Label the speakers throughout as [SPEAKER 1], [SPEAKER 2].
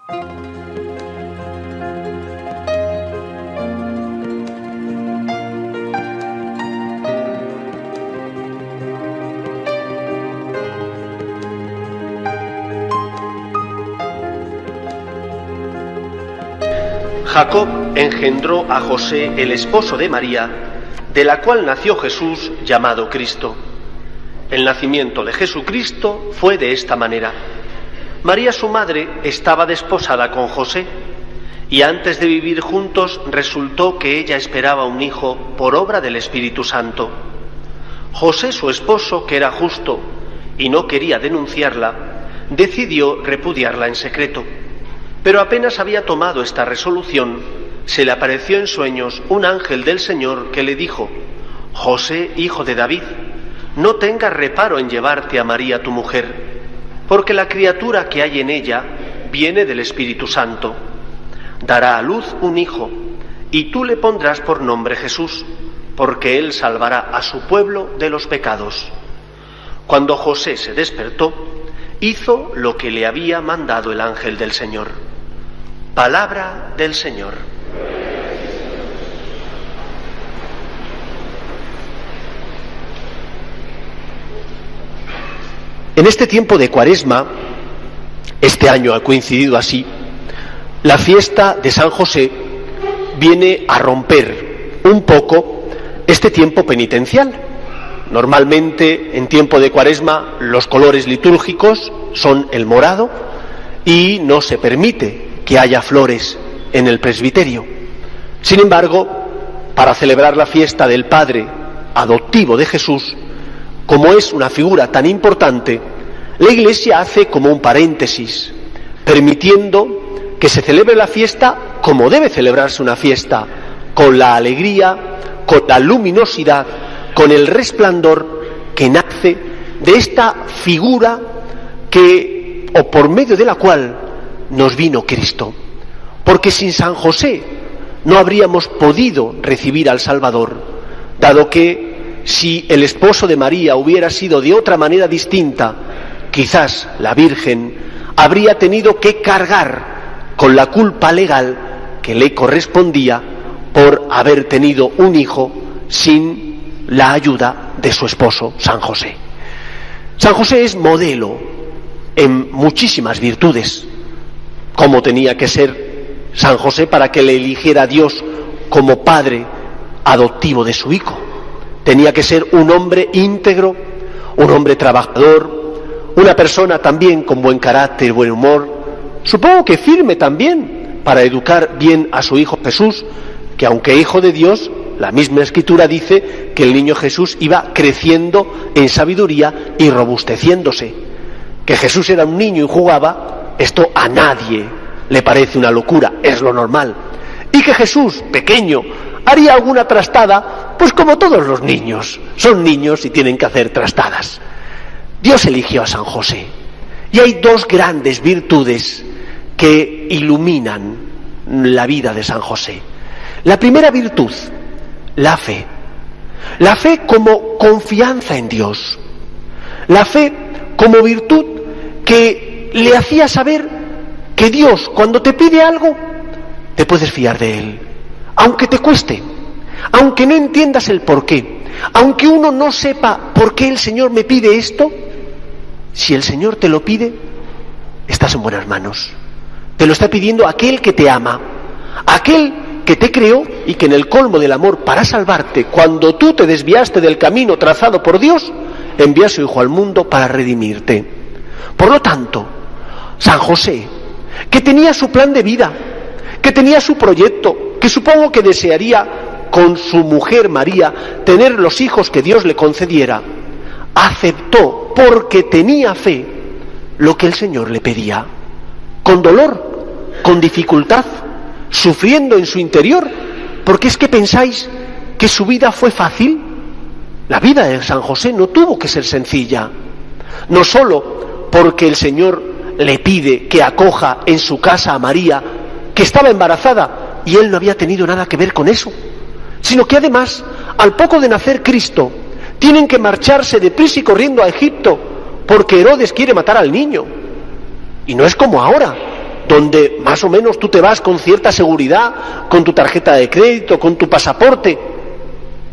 [SPEAKER 1] Jacob engendró a José, el esposo de María, de la cual nació Jesús, llamado Cristo. El nacimiento de Jesucristo fue de esta manera. María, su madre, estaba desposada con José, y antes de vivir juntos resultó que ella esperaba un hijo por obra del Espíritu Santo. José, su esposo, que era justo y no quería denunciarla, decidió repudiarla en secreto. Pero apenas había tomado esta resolución, se le apareció en sueños un ángel del Señor que le dijo: José, hijo de David, no tengas reparo en llevarte a María tu mujer, porque la criatura que hay en ella viene del Espíritu Santo. Dará a luz un hijo, y tú le pondrás por nombre Jesús, porque él salvará a su pueblo de los pecados. Cuando José se despertó, hizo lo que le había mandado el ángel del Señor. Palabra del Señor. En este tiempo de Cuaresma, este año ha coincidido así, la fiesta de San José viene a romper un poco este tiempo penitencial. Normalmente, en tiempo de Cuaresma, los colores litúrgicos son el morado y no se permite que haya flores en el presbiterio. Sin embargo, para celebrar la fiesta del Padre adoptivo de Jesús, como es una figura tan importante, la Iglesia hace como un paréntesis, permitiendo que se celebre la fiesta como debe celebrarse una fiesta, con la alegría, con la luminosidad, con el resplandor que nace de esta figura que, o por medio de la cual nos vino Cristo. Porque sin San José no habríamos podido recibir al Salvador, dado que si el esposo de María hubiera sido de otra manera distinta, quizás la Virgen habría tenido que cargar con la culpa legal que le correspondía por haber tenido un hijo sin la ayuda de su esposo, San José. San José es modelo en muchísimas virtudes, como tenía que ser San José para que le eligiera Dios como padre adoptivo de su hijo. Tenía que ser un hombre íntegro, un hombre trabajador, una persona también con buen carácter, buen humor, supongo que firme también para educar bien a su hijo Jesús, que aunque hijo de Dios, la misma Escritura dice que el niño Jesús iba creciendo en sabiduría y robusteciéndose. Que Jesús era un niño y jugaba, esto a nadie le parece una locura, es lo normal. Y que Jesús, pequeño, haría alguna trastada, pues como todos los niños, son niños y tienen que hacer trastadas. Dios eligió a San José, y hay dos grandes virtudes que iluminan la vida de San José. La primera virtud, la fe. La fe como confianza en Dios. La fe como virtud que le hacía saber que Dios, cuando te pide algo, te puedes fiar de Él. Aunque te cueste, aunque no entiendas el porqué, aunque uno no sepa por qué el Señor me pide esto, si el Señor te lo pide, estás en buenas manos. Te lo está pidiendo aquel que te ama, aquel que te creó y que en el colmo del amor para salvarte, cuando tú te desviaste del camino trazado por Dios, envía a su Hijo al mundo para redimirte. Por lo tanto, San José, que tenía su plan de vida, que tenía su proyecto, que supongo que desearía con su mujer María tener los hijos que Dios le concediera, aceptó porque tenía fe lo que el Señor le pedía, con dolor, con dificultad, sufriendo en su interior, porque es que pensáis que su vida fue fácil. La vida de San José no tuvo que ser sencilla, no solo porque el Señor le pide que acoja en su casa a María, que estaba embarazada y él no había tenido nada que ver con eso, sino que además, al poco de nacer Cristo, tienen que marcharse deprisa y corriendo a Egipto porque Herodes quiere matar al niño. Y no es como ahora, donde más o menos tú te vas con cierta seguridad, con tu tarjeta de crédito, con tu pasaporte.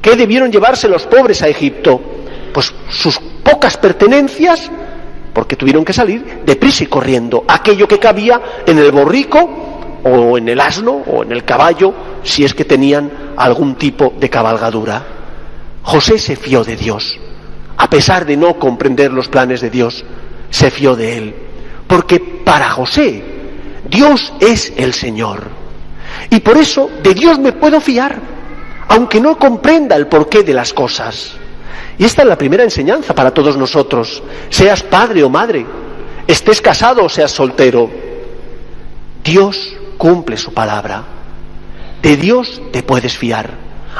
[SPEAKER 1] ¿Qué debieron llevarse los pobres a Egipto? Pues sus pocas pertenencias, porque tuvieron que salir deprisa y corriendo, aquello que cabía en el borrico o en el asno o en el caballo, si es que tenían algún tipo de cabalgadura. José se fió de Dios, a pesar de no comprender los planes de Dios, se fió de él, porque para José Dios es el Señor, y por eso de Dios me puedo fiar, aunque no comprenda el porqué de las cosas. Y esta es la primera enseñanza para todos nosotros, seas padre o madre, estés casado o seas soltero. Dios cumple su palabra, de Dios te puedes fiar,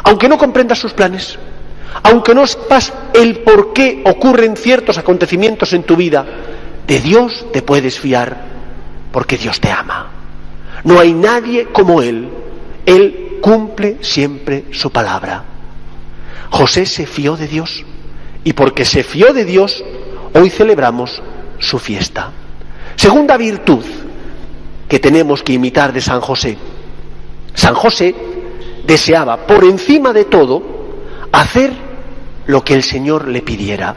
[SPEAKER 1] aunque no comprendas sus planes, aunque no sepas el por qué ocurren ciertos acontecimientos en tu vida, de Dios te puedes fiar, porque Dios te ama. No hay nadie como Él, Él cumple siempre su palabra. José se fió de Dios, y porque se fió de Dios, hoy celebramos su fiesta. Segunda virtud que tenemos que imitar de San José. San José deseaba, por encima de todo, hacer lo que el Señor le pidiera.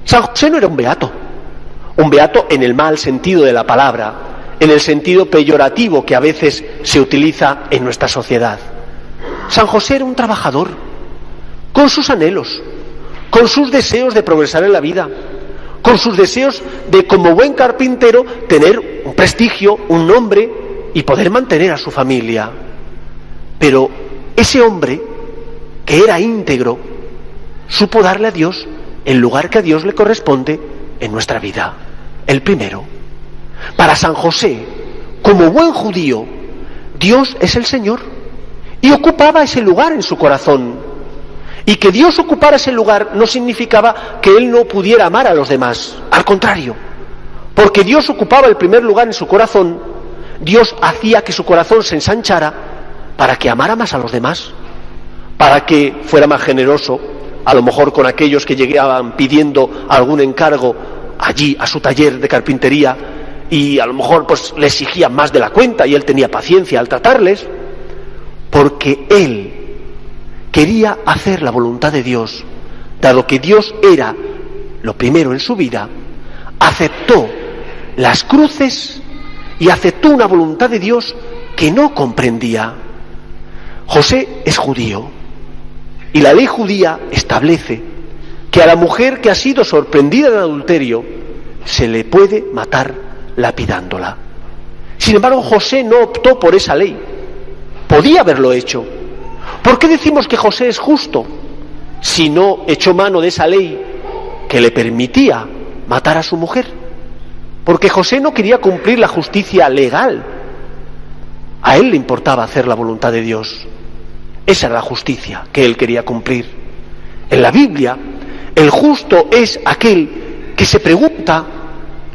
[SPEAKER 1] San José no era un beato en el mal sentido de la palabra, en el sentido peyorativo que a veces se utiliza en nuestra sociedad. San José era un trabajador, con sus anhelos, con sus deseos de progresar en la vida, con sus deseos de, como buen carpintero, tener un prestigio, un nombre y poder mantener a su familia. Pero ese hombre, que era íntegro, supo darle a Dios el lugar que a Dios le corresponde en nuestra vida, el primero. Para San José, como buen judío, Dios es el Señor, y ocupaba ese lugar en su corazón. Y que Dios ocupara ese lugar no significaba que él no pudiera amar a los demás, al contrario, porque Dios ocupaba el primer lugar en su corazón, Dios hacía que su corazón se ensanchara para que amara más a los demás, para que fuera más generoso, a lo mejor con aquellos que llegaban pidiendo algún encargo allí a su taller de carpintería, y a lo mejor pues le exigían más de la cuenta y él tenía paciencia al tratarles, porque él quería hacer la voluntad de Dios, dado que Dios era lo primero en su vida, aceptó las cruces y aceptó una voluntad de Dios que no comprendía. José es judío, y la ley judía establece que a la mujer que ha sido sorprendida en adulterio se le puede matar lapidándola. Sin embargo, José no optó por esa ley, podía haberlo hecho. ¿Por qué decimos que José es justo si no echó mano de esa ley que le permitía matar a su mujer? Porque José no quería cumplir la justicia legal. A él le importaba hacer la voluntad de Dios. Esa era la justicia que él quería cumplir. En la Biblia, el justo es aquel que se pregunta: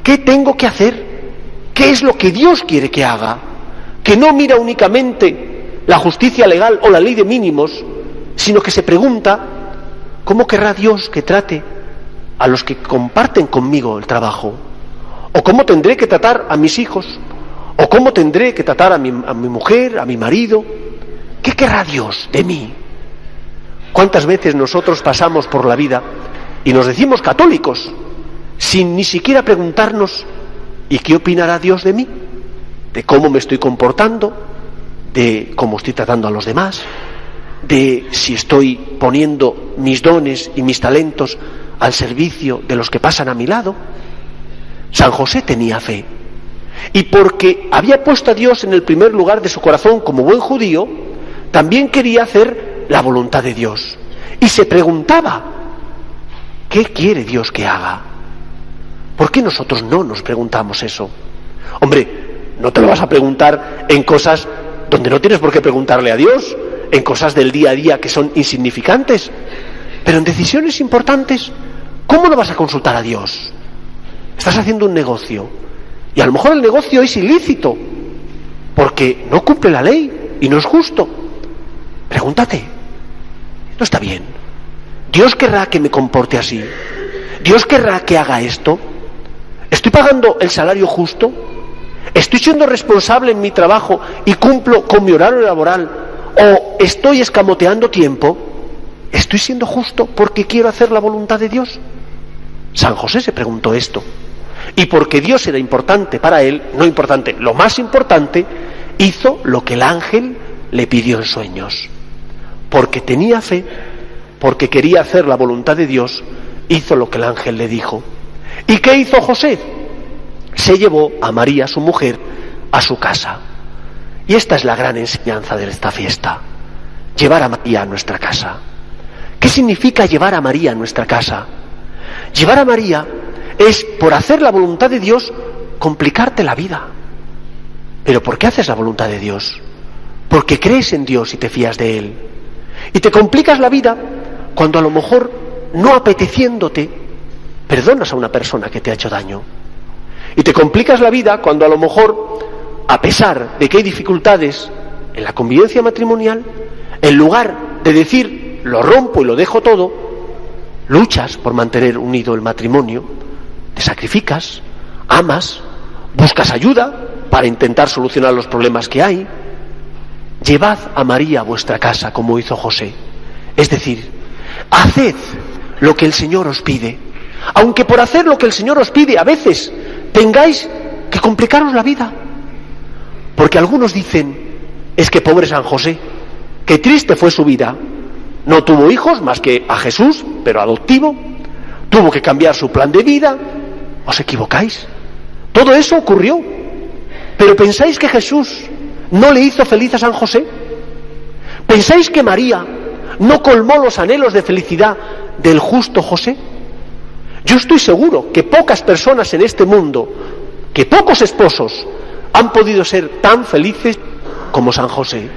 [SPEAKER 1] ¿qué tengo que hacer? ¿Qué es lo que Dios quiere que haga? Que no mira únicamente la justicia legal o la ley de mínimos, sino que se pregunta: ¿cómo querrá Dios que trate a los que comparten conmigo el trabajo? ¿O cómo tendré que tratar a mis hijos? ¿O cómo tendré que tratar a mi mujer, a mi marido? ¿Qué querrá Dios de mí? ¿Cuántas veces nosotros pasamos por la vida y nos decimos católicos sin ni siquiera preguntarnos: ¿y qué opinará Dios de mí? ¿De cómo me estoy comportando? ¿De cómo estoy tratando a los demás? ¿De si estoy poniendo mis dones y mis talentos al servicio de los que pasan a mi lado? San José tenía fe, y porque había puesto a Dios en el primer lugar de su corazón como buen judío, también quería hacer la voluntad de Dios, y se preguntaba: ¿qué quiere Dios que haga? ¿Por qué nosotros no nos preguntamos eso? Hombre, no te lo vas a preguntar en cosas donde no tienes por qué preguntarle a Dios, en cosas del día a día que son insignificantes, pero en decisiones importantes, ¿cómo no vas a consultar a Dios? Estás haciendo un negocio, y a lo mejor el negocio es ilícito, porque no cumple la ley y no es justo. Pregúntate: no está bien, ¿Dios querrá que me comporte así? ¿Dios querrá que haga esto? ¿Estoy pagando el salario justo? ¿Estoy siendo responsable en mi trabajo y cumplo con mi horario laboral? ¿O estoy escamoteando tiempo? ¿Estoy siendo justo porque quiero hacer la voluntad de Dios? San José se preguntó esto. Y porque Dios era importante para él, no importante, lo más importante, hizo lo que el ángel le pidió en sueños. Porque tenía fe, porque quería hacer la voluntad de Dios, hizo lo que el ángel le dijo. ¿Y qué hizo José? Se llevó a María, su mujer, a su casa. Y esta es la gran enseñanza de esta fiesta: llevar a María a nuestra casa. ¿Qué significa llevar a María a nuestra casa? Llevar a María es, por hacer la voluntad de Dios, complicarte la vida. ¿Pero por qué haces la voluntad de Dios? Porque crees en Dios y te fías de Él. Y te complicas la vida cuando a lo mejor, no apeteciéndote, perdonas a una persona que te ha hecho daño. Y te complicas la vida cuando a lo mejor, a pesar de que hay dificultades en la convivencia matrimonial, en lugar de decir lo rompo y lo dejo todo, luchas por mantener unido el matrimonio, te sacrificas, amas, buscas ayuda para intentar solucionar los problemas que hay. Llevad a María a vuestra casa, como hizo José. Es decir, haced lo que el Señor os pide, aunque por hacer lo que el Señor os pide a veces tengáis que complicaros la vida. Porque algunos dicen, es que pobre San José, qué triste fue su vida. No tuvo hijos más que a Jesús, pero adoptivo. Tuvo que cambiar su plan de vida. ¿Os equivocáis? Todo eso ocurrió. ¿Pero pensáis que Jesús no le hizo feliz a San José? ¿Pensáis que María no colmó los anhelos de felicidad del justo José? Yo estoy seguro que pocas personas en este mundo, que pocos esposos han podido ser tan felices como San José.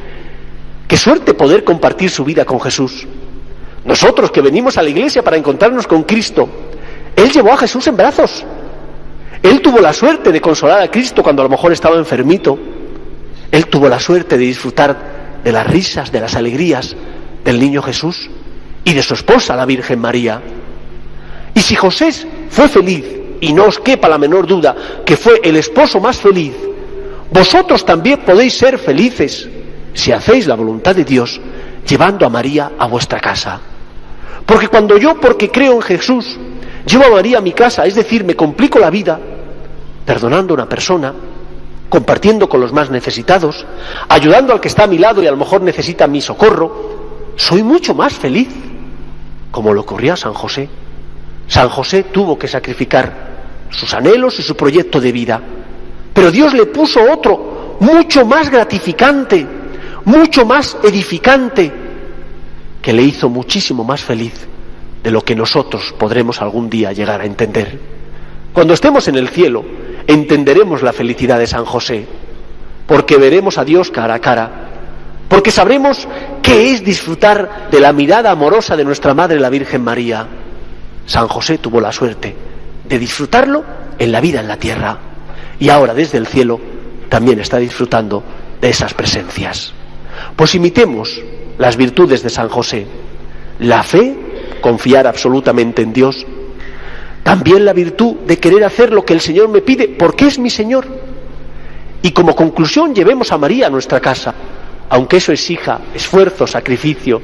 [SPEAKER 1] Qué suerte poder compartir su vida con Jesús. Nosotros que venimos a la iglesia para encontrarnos con Cristo, Él llevó a Jesús en brazos. Él tuvo la suerte de consolar a Cristo cuando a lo mejor estaba enfermito. Él tuvo la suerte de disfrutar de las risas, de las alegrías del niño Jesús y de su esposa, la Virgen María. Y si José fue feliz, y no os quepa la menor duda que fue el esposo más feliz, vosotros también podéis ser felices si hacéis la voluntad de Dios, llevando a María a vuestra casa. Porque cuando yo, porque creo en Jesús, llevo a María a mi casa, es decir, me complico la vida, perdonando a una persona, compartiendo con los más necesitados, ayudando al que está a mi lado y a lo mejor necesita mi socorro, soy mucho más feliz, como le ocurrió a San José. San José tuvo que sacrificar sus anhelos y su proyecto de vida, pero Dios le puso otro, mucho más gratificante, mucho más edificante, que le hizo muchísimo más feliz de lo que nosotros podremos algún día llegar a entender. Cuando estemos en el cielo, entenderemos la felicidad de San José, porque veremos a Dios cara a cara, porque sabremos qué es disfrutar de la mirada amorosa de nuestra Madre la Virgen María. San José tuvo la suerte de disfrutarlo en la vida en la tierra, y ahora desde el cielo también está disfrutando de esas presencias. Pues imitemos las virtudes de San José: la fe, confiar absolutamente en Dios; también la virtud de querer hacer lo que el Señor me pide, porque es mi Señor. Y como conclusión, llevemos a María a nuestra casa, aunque eso exija esfuerzo, sacrificio,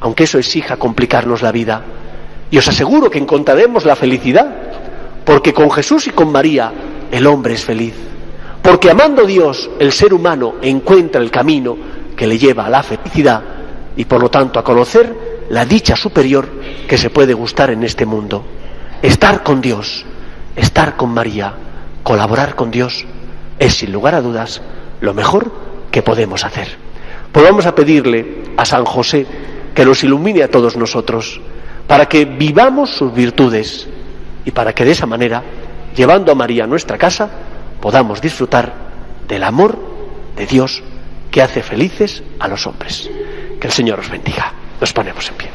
[SPEAKER 1] aunque eso exija complicarnos la vida. Y os aseguro que encontraremos la felicidad, porque con Jesús y con María el hombre es feliz. Porque amando a Dios, el ser humano encuentra el camino que le lleva a la felicidad y por lo tanto a conocer la dicha superior que se puede gustar en este mundo. Estar con Dios, estar con María, colaborar con Dios es sin lugar a dudas lo mejor que podemos hacer. Pues vamos a pedirle a San José que nos ilumine a todos nosotros, para que vivamos sus virtudes y para que de esa manera, llevando a María a nuestra casa, podamos disfrutar del amor de Dios que hace felices a los hombres. Que el Señor os bendiga. Nos ponemos en pie.